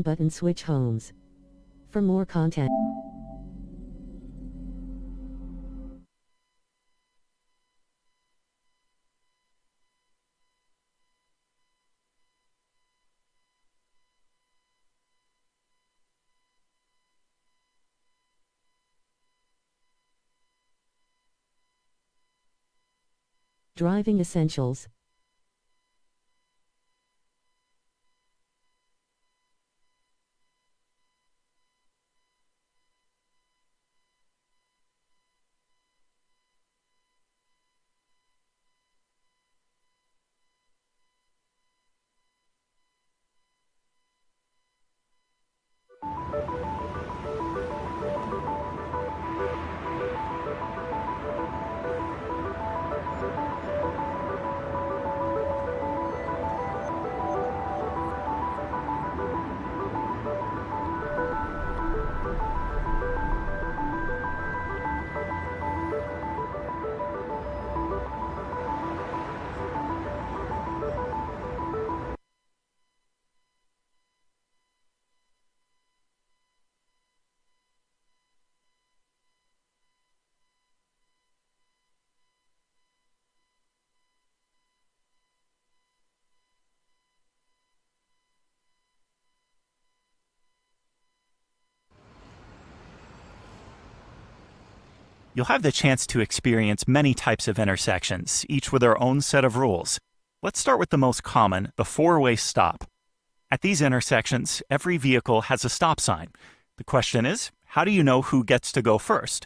button switch homes. For more content. Driving essentials. You'll have the chance to experience many types of intersections, each with their own set of rules. Let's start with the most common, the four-way stop. At these intersections, every vehicle has a stop sign. The question is, how do you know who gets to go first?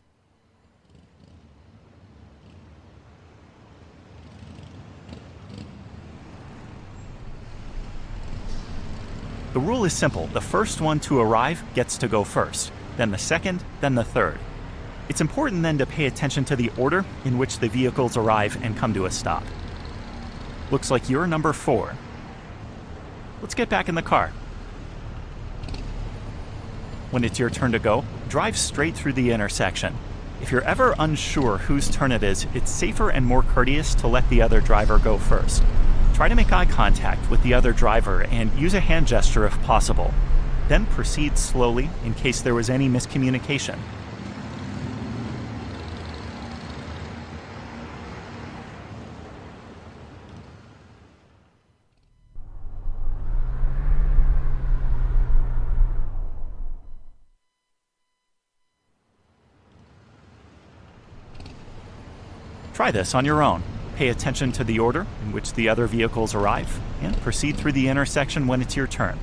The rule is simple. The first one to arrive gets to go first, then the second, then the third. It's important then to pay attention to the order in which the vehicles arrive and come to a stop. Looks like you're number 4. Let's get back in the car. When it's your turn to go, drive straight through the intersection. If you're ever unsure whose turn it is, it's safer and more courteous to let the other driver go first. Try to make eye contact with the other driver and use a hand gesture if possible. Then proceed slowly in case there was any miscommunication. Try this on your own. Pay attention to the order in which the other vehicles arrive, and proceed through the intersection when it's your turn.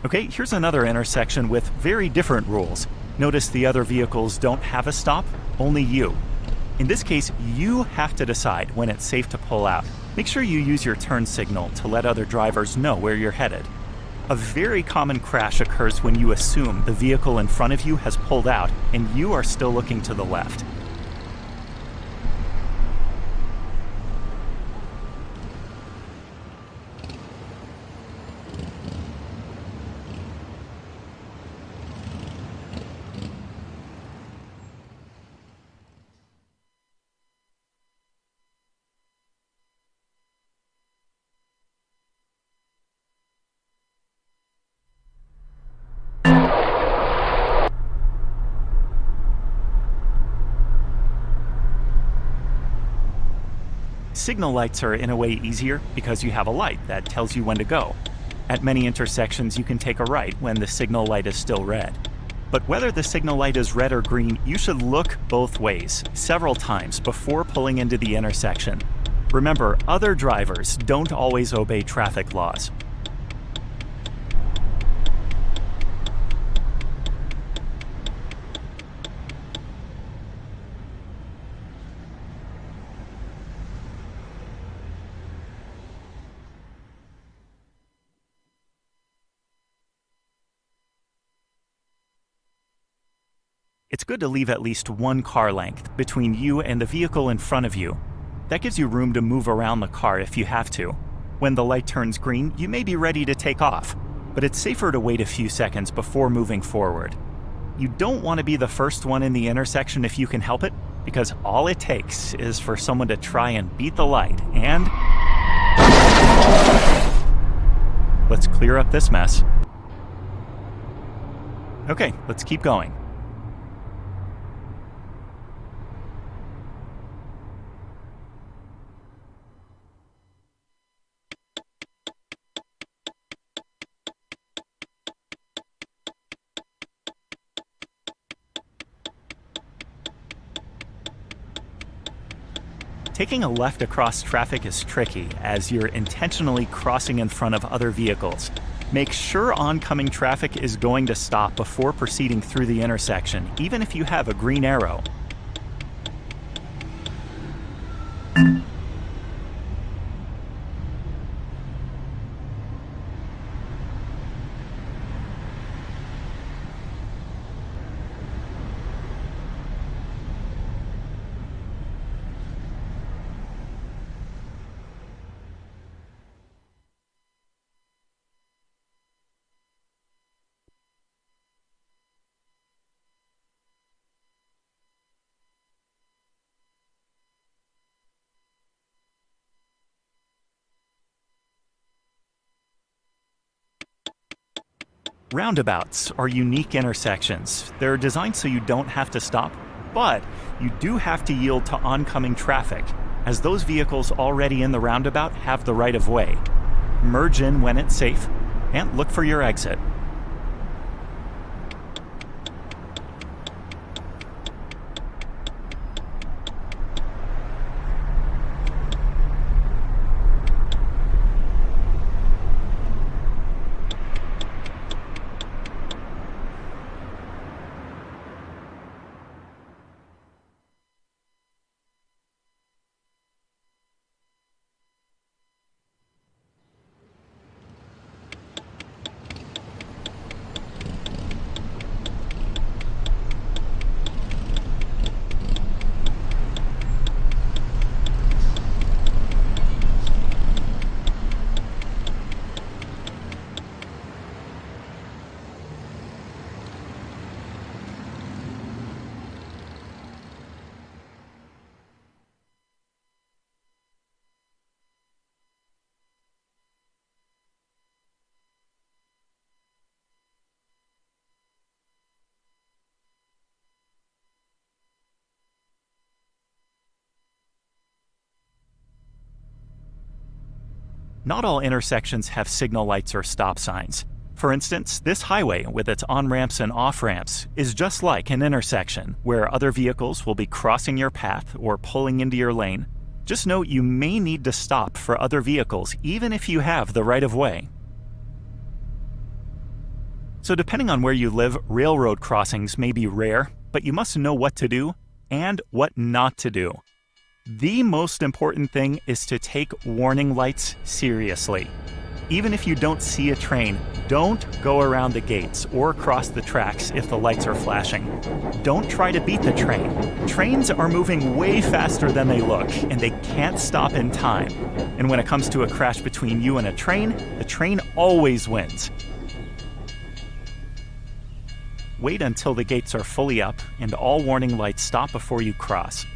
Okay, here's another intersection with very different rules. Notice the other vehicles don't have a stop, only you. In this case, you have to decide when it's safe to pull out. Make sure you use your turn signal to let other drivers know where you're headed. A very common crash occurs when you assume the vehicle in front of you has pulled out and you are still looking to the left. Signal lights are in a way easier because you have a light that tells you when to go. At many intersections, you can take a right when the signal light is still red. But whether the signal light is red or green, you should look both ways several times before pulling into the intersection. Remember, other drivers don't always obey traffic laws. It's good to leave at least one car length between you and the vehicle in front of you. That gives you room to move around the car if you have to. When the light turns green, you may be ready to take off, but it's safer to wait a few seconds before moving forward. You don't want to be the first one in the intersection if you can help it, because all it takes is for someone to try and beat the light and... Let's clear up this mess. Okay, let's keep going. Taking a left across traffic is tricky as you're intentionally crossing in front of other vehicles. Make sure oncoming traffic is going to stop before proceeding through the intersection, even if you have a green arrow. Roundabouts are unique intersections. They're designed so you don't have to stop, but you do have to yield to oncoming traffic, as those vehicles already in the roundabout have the right of way. Merge in when it's safe, and look for your exit. Not all intersections have signal lights or stop signs. For instance, this highway with its on-ramps and off-ramps is just like an intersection where other vehicles will be crossing your path or pulling into your lane. Just note you may need to stop for other vehicles even if you have the right of way. So depending on where you live, railroad crossings may be rare, but you must know what to do and what not to do. The most important thing is to take warning lights seriously. Even if you don't see a train, don't go around the gates or cross the tracks if the lights are flashing. Don't try to beat the train. Trains are moving way faster than they look, and they can't stop in time. And when it comes to a crash between you and a train, the train always wins. Wait until the gates are fully up and all warning lights stop before you cross.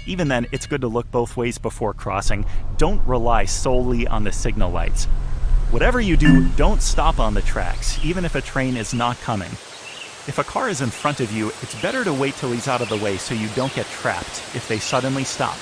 Even then, it's good to look both ways before crossing. Don't rely solely on the signal lights. Whatever you do, don't stop on the tracks, even if a train is not coming. If a car is in front of you, it's better to wait till he's out of the way so you don't get trapped if they suddenly stop.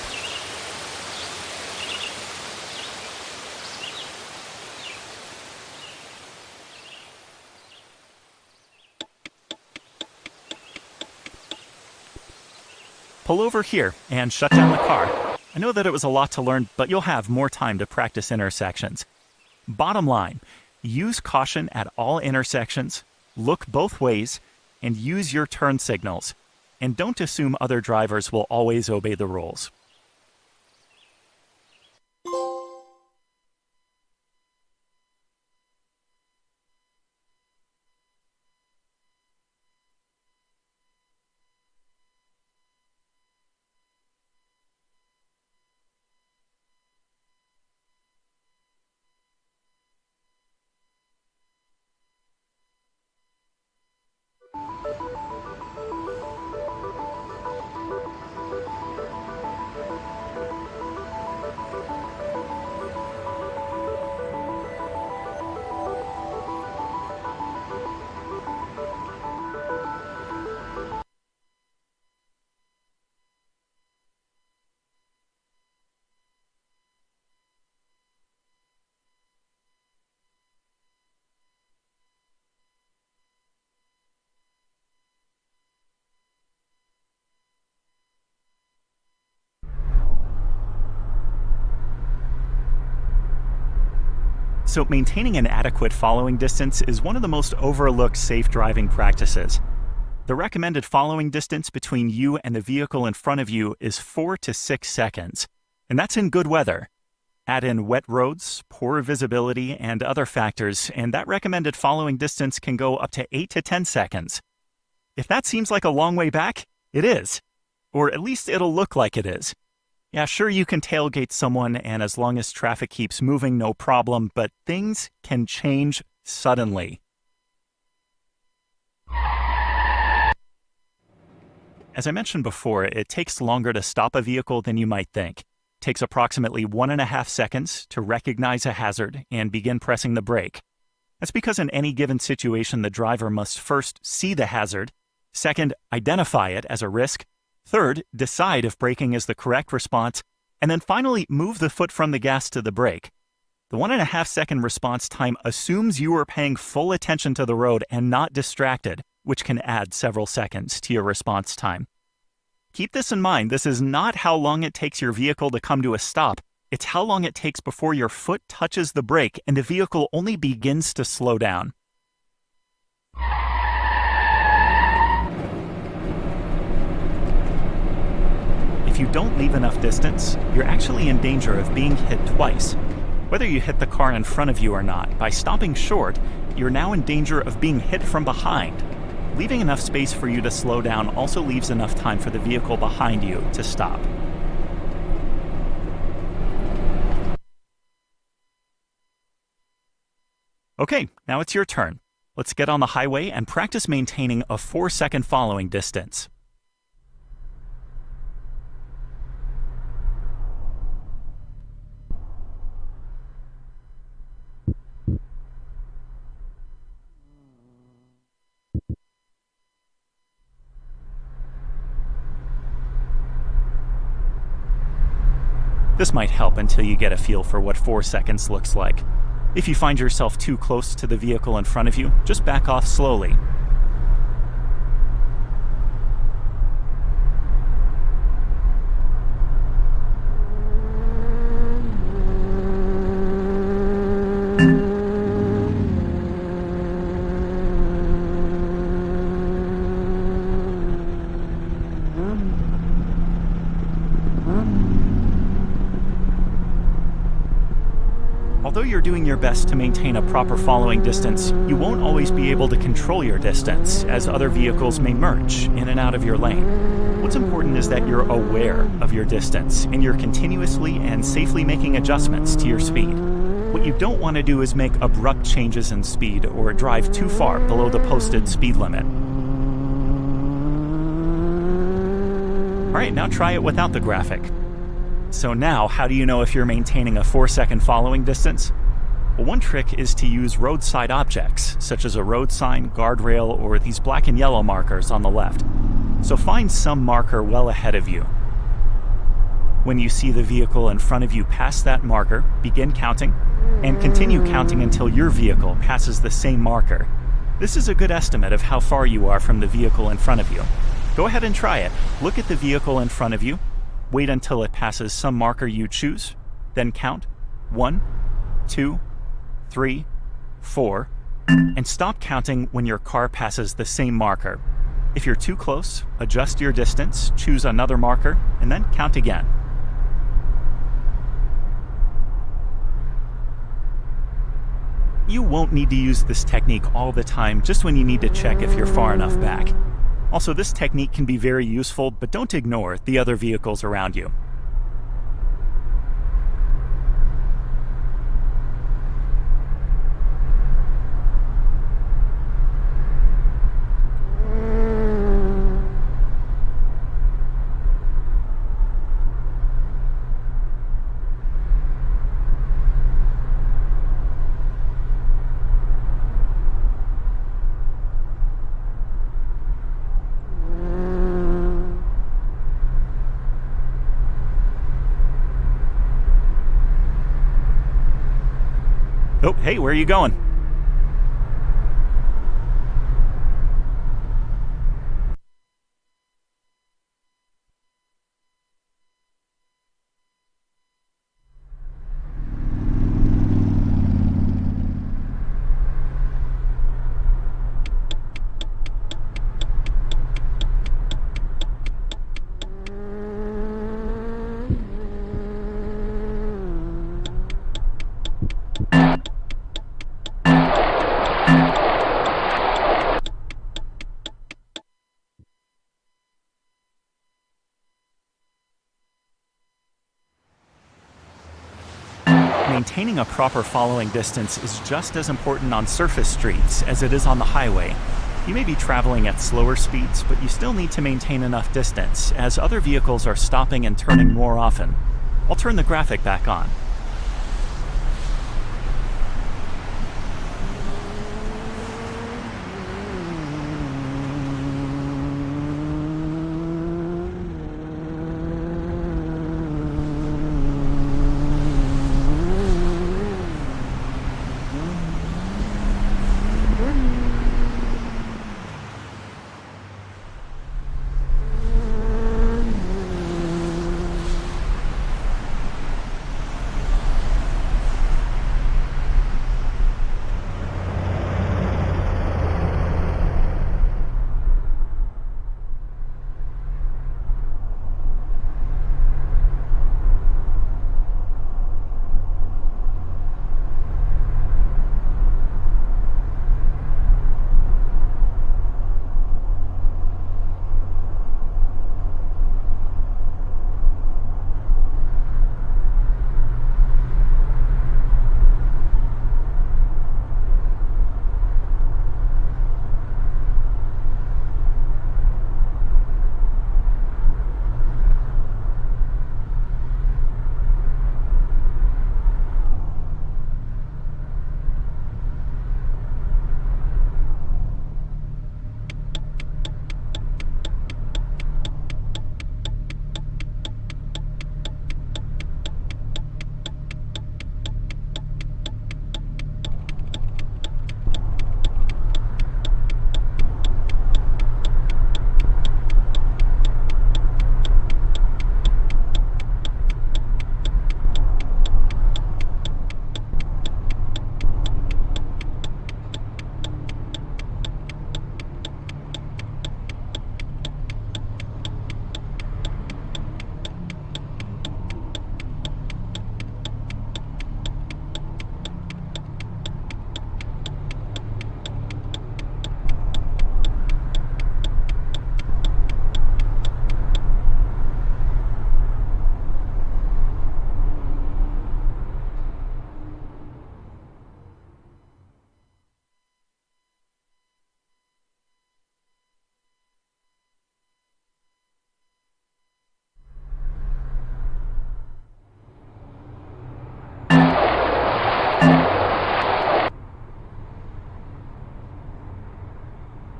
Pull over here and shut down the car. I know that it was a lot to learn, but you'll have more time to practice intersections. Bottom line, use caution at all intersections, look both ways, and use your turn signals. And don't assume other drivers will always obey the rules. So maintaining an adequate following distance is one of the most overlooked safe driving practices. The recommended following distance between you and the vehicle in front of you is 4 to 6 seconds, and that's in good weather. Add in wet roads, poor visibility, and other factors, and that recommended following distance can go up to 8 to 10 seconds. If that seems like a long way back, it is. Or at least it'll look like it is. Yeah, sure, you can tailgate someone, and as long as traffic keeps moving, no problem, but things can change suddenly. As I mentioned before, it takes longer to stop a vehicle than you might think. It takes approximately 1.5 seconds to recognize a hazard and begin pressing the brake. That's because in any given situation, the driver must first see the hazard, second, identify it as a risk, third, decide if braking is the correct response, and then finally move the foot from the gas to the brake. The 1.5 second response time assumes you are paying full attention to the road and not distracted, which can add several seconds to your response time. Keep this in mind, this is not how long it takes your vehicle to come to a stop, it's how long it takes before your foot touches the brake and the vehicle only begins to slow down. If you don't leave enough distance, you're actually in danger of being hit twice. Whether you hit the car in front of you or not, by stopping short, you're now in danger of being hit from behind. Leaving enough space for you to slow down also leaves enough time for the vehicle behind you to stop. Okay, now it's your turn. Let's get on the highway and practice maintaining a 4-second following distance. This might help until you get a feel for what 4 seconds looks like. If you find yourself too close to the vehicle in front of you, just back off slowly. Although you're doing your best to maintain a proper following distance, you won't always be able to control your distance, as other vehicles may merge in and out of your lane. What's important is that you're aware of your distance, and you're continuously and safely making adjustments to your speed. What you don't want to do is make abrupt changes in speed or drive too far below the posted speed limit. Alright, now try it without the graphic. So now, how do you know if you're maintaining a 4-second following distance? Well, one trick is to use roadside objects, such as a road sign, guardrail, or these black and yellow markers on the left. So find some marker well ahead of you. When you see the vehicle in front of you pass that marker, begin counting, and continue counting until your vehicle passes the same marker. This is a good estimate of how far you are from the vehicle in front of you. Go ahead and try it. Look at the vehicle in front of you. Wait until it passes some marker you choose, then count 1, 2, 3, 4, and stop counting when your car passes the same marker. If you're too close, adjust your distance, choose another marker, and then count again. You won't need to use this technique all the time, just when you need to check if you're far enough back. Also, this technique can be very useful, but don't ignore the other vehicles around you. Oh, hey, where are you going? maintaining a proper following distance is just as important on surface streets as it is on the highway. You may be traveling at slower speeds, but you still need to maintain enough distance, as other vehicles are stopping and turning more often. I'll turn the graphic back on.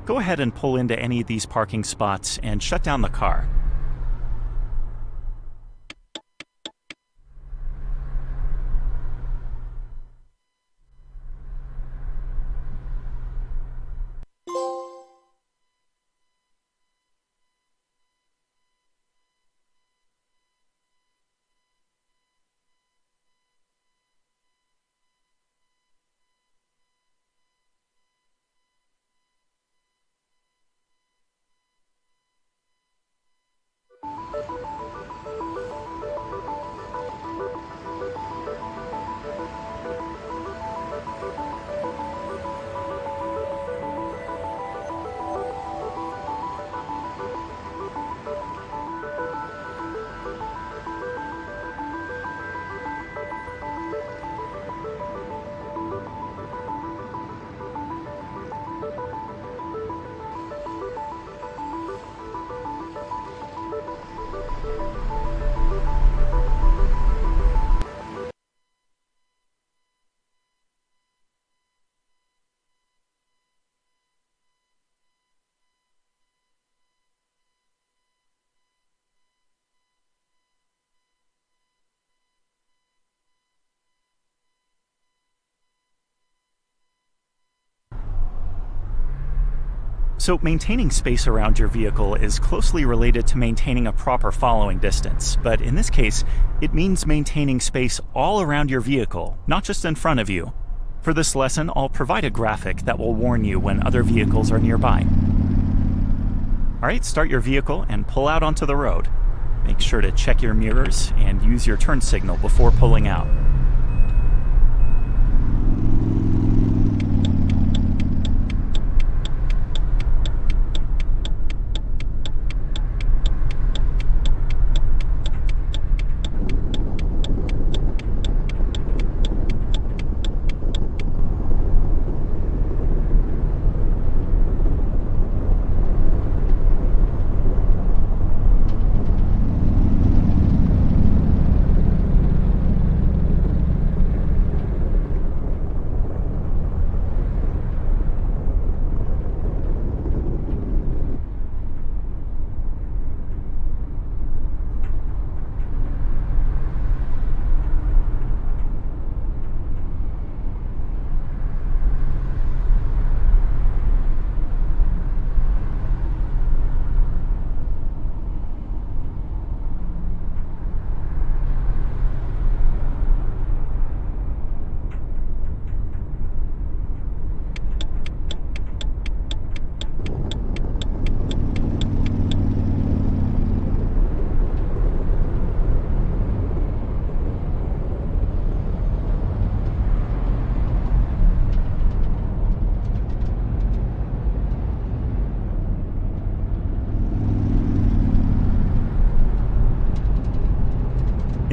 Go ahead and pull into any of these parking spots and shut down the car. So maintaining space around your vehicle is closely related to maintaining a proper following distance, but in this case, it means maintaining space all around your vehicle, not just in front of you. For this lesson, I'll provide a graphic that will warn you when other vehicles are nearby. Alright, start your vehicle and pull out onto the road. Make sure to check your mirrors and use your turn signal before pulling out.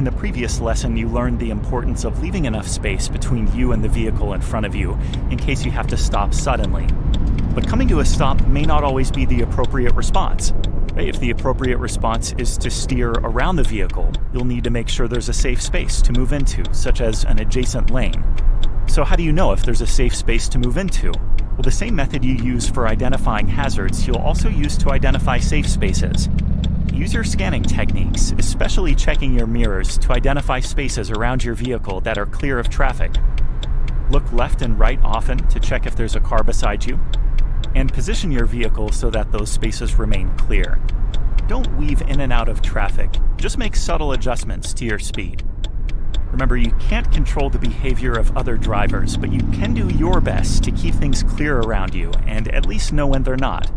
In the previous lesson, you learned the importance of leaving enough space between you and the vehicle in front of you in case you have to stop suddenly. But coming to a stop may not always be the appropriate response. If the appropriate response is to steer around the vehicle, you'll need to make sure there's a safe space to move into, such as an adjacent lane. So how do you know if there's a safe space to move into? Well, the same method you use for identifying hazards, you'll also use to identify safe spaces. Use your scanning techniques, especially checking your mirrors, to identify spaces around your vehicle that are clear of traffic. Look left and right often to check if there's a car beside you. And position your vehicle so that those spaces remain clear. Don't weave in and out of traffic, just make subtle adjustments to your speed. Remember, you can't control the behavior of other drivers, but you can do your best to keep things clear around you and at least know when they're not.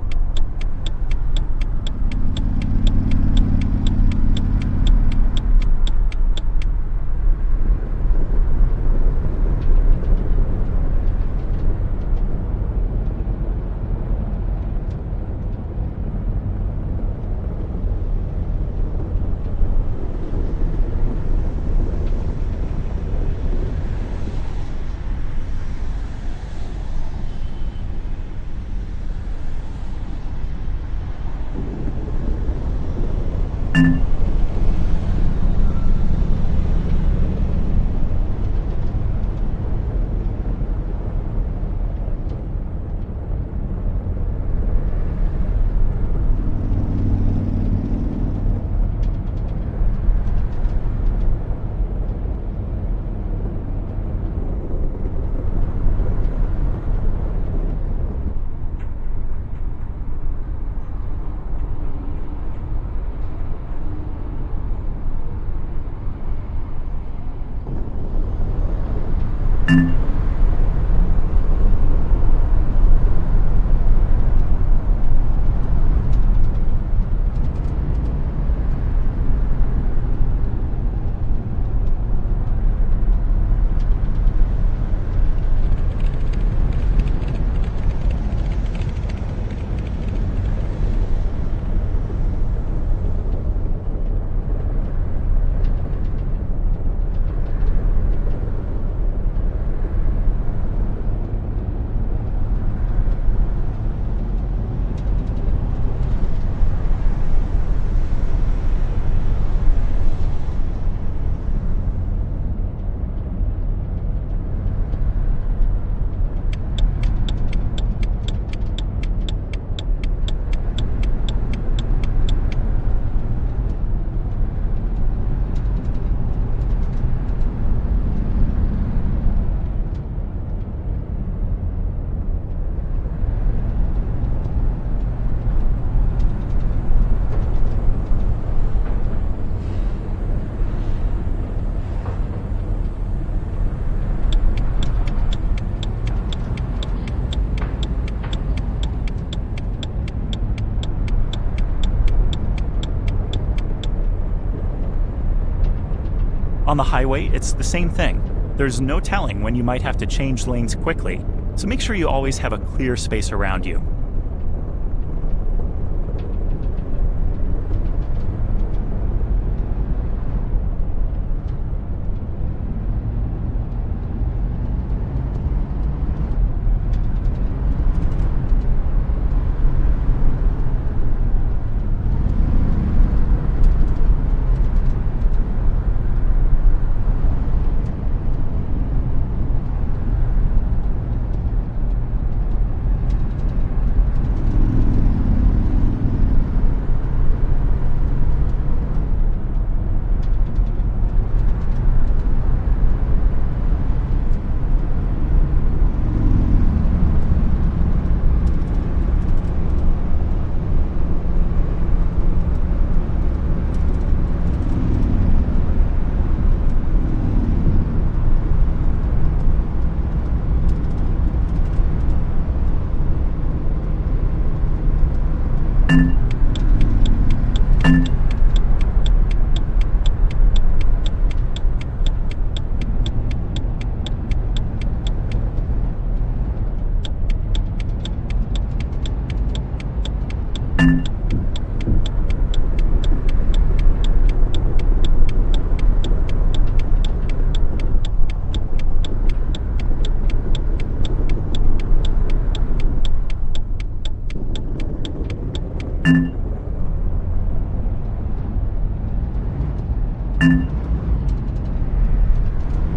On the highway, it's the same thing. There's no telling when you might have to change lanes quickly, so make sure you always have a clear space around you.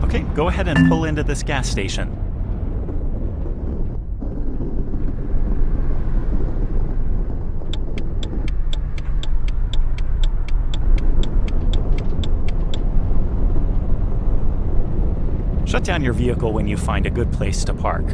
Okay, go ahead and pull into this gas station. Shut down your vehicle when you find a good place to park.